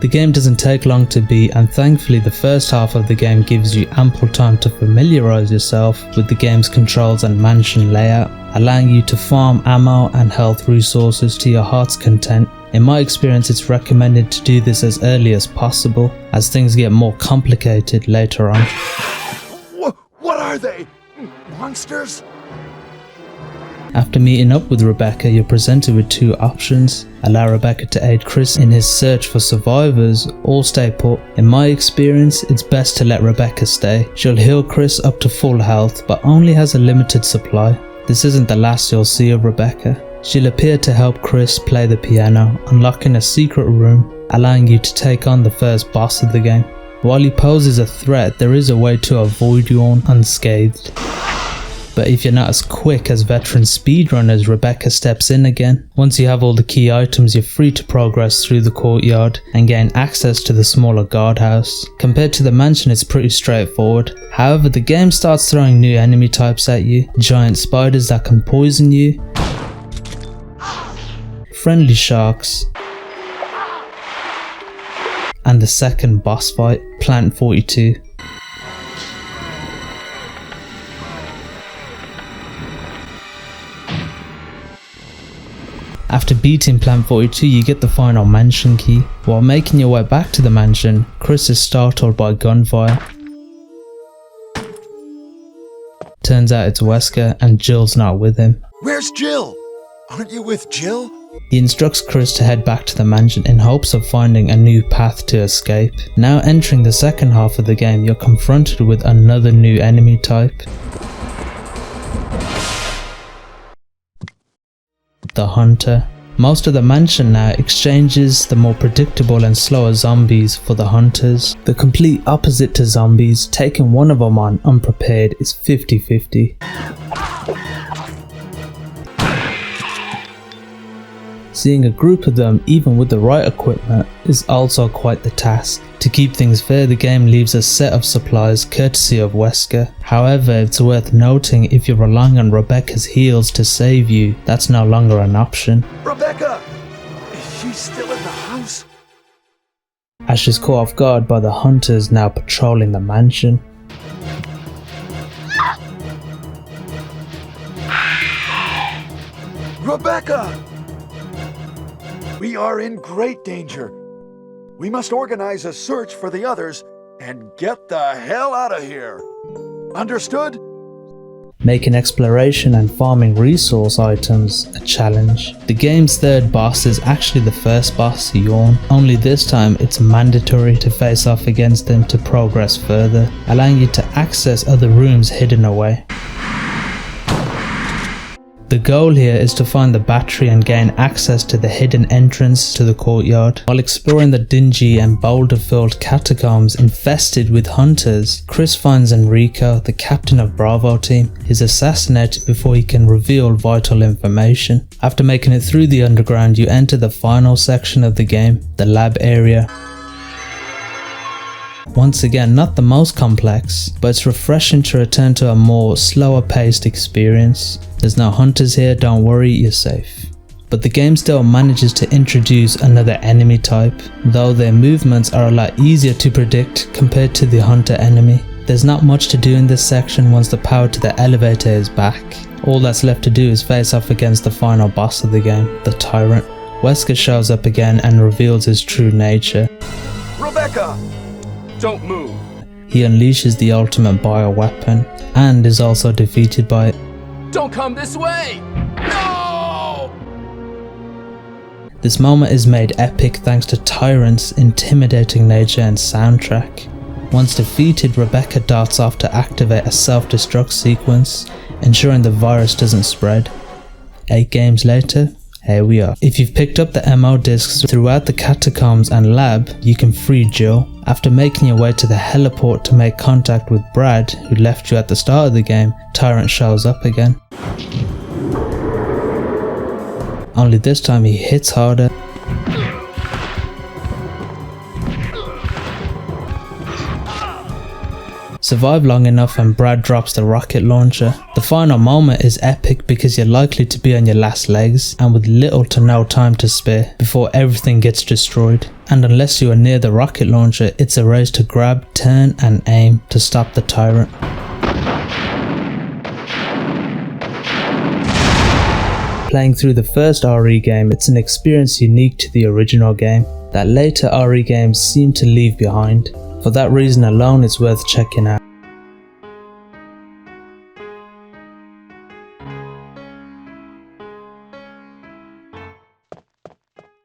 The game doesn't take long to beat, and thankfully the first half of the game gives you ample time to familiarise yourself with the game's controls and mansion layout, allowing you to farm ammo and health resources to your heart's content. In my experience, it's recommended to do this as early as possible, as things get more complicated later on. What are they? Monsters? After meeting up with Rebecca, you're presented with two options: allow Rebecca to aid Chris in his search for survivors, or stay put. In my experience, it's best to let Rebecca stay. She'll heal Chris up to full health, but only has a limited supply. This isn't the last you'll see of Rebecca. She'll appear to help Chris play the piano, unlocking a secret room, allowing you to take on the first boss of the game. While he poses a threat, there is a way to avoid yawn unscathed. But if you're not as quick as veteran speedrunners, Rebecca steps in again. Once you have all the key items, you're free to progress through the courtyard and gain access to the smaller guardhouse. Compared to the mansion, it's pretty straightforward. However, the game starts throwing new enemy types at you: giant spiders that can poison you, friendly sharks, and the second boss fight, Plant 42. After beating Plant 42, you get the final mansion key. While making your way back to the mansion, Chris is startled by gunfire. Turns out it's Wesker, and Jill's not with him. Where's Jill? Aren't you with Jill? He instructs Chris to head back to the mansion in hopes of finding a new path to escape. Now entering the second half of the game, you're confronted with another new enemy type: the Hunter. Most of the mansion now exchanges the more predictable and slower zombies for the hunters. The complete opposite to zombies, taking one of them on unprepared is 50-50. Seeing a group of them, even with the right equipment, is also quite the task. To keep things fair, the game leaves a set of supplies courtesy of Wesker. However, it's worth noting if you're relying on Rebecca's heals to save you, that's no longer an option. Rebecca! Is she still in the house? As she's caught off guard by the hunters now patrolling the mansion. Rebecca! We are in great danger. We must organize a search for the others and get the hell out of here. Understood? Making exploration and farming resource items a challenge. The game's third boss is actually the first boss, Yawn, only this time it's mandatory to face off against them to progress further, allowing you to access other rooms hidden away. The goal here is to find the battery and gain access to the hidden entrance to the courtyard. While exploring the dingy and boulder-filled catacombs infested with hunters, Chris finds Enrico, the captain of Bravo team. He's assassinated before he can reveal vital information. After making it through the underground, you enter the final section of the game, the lab area. Once again, not the most complex, but it's refreshing to return to a more slower paced experience. There's no hunters here, don't worry, you're safe. But the game still manages to introduce another enemy type, though their movements are a lot easier to predict compared to the hunter enemy. There's not much to do in this section once the power to the elevator is back. All that's left to do is face off against the final boss of the game, the Tyrant. Wesker shows up again and reveals his true nature. Rebecca! Don't move. He unleashes the ultimate bioweapon and is also defeated by it. Don't come this way! No! This moment is made epic thanks to Tyrant's intimidating nature and soundtrack. Once defeated, Rebecca darts off to activate a self-destruct sequence, ensuring the virus doesn't spread. 8 games later, here we are. If you've picked up the MO discs throughout the catacombs and lab, you can free Jill. After making your way to the heliport to make contact with Brad, who left you at the start of the game, Tyrant shows up again. Only this time he hits harder. Survive long enough and Brad drops the rocket launcher. The final moment is epic because you're likely to be on your last legs and with little to no time to spare before everything gets destroyed. And unless you are near the rocket launcher, it's a race to grab, turn and aim to stop the tyrant. Playing through the first RE game, it's an experience unique to the original game that later RE games seem to leave behind. For that reason alone, it's worth checking out.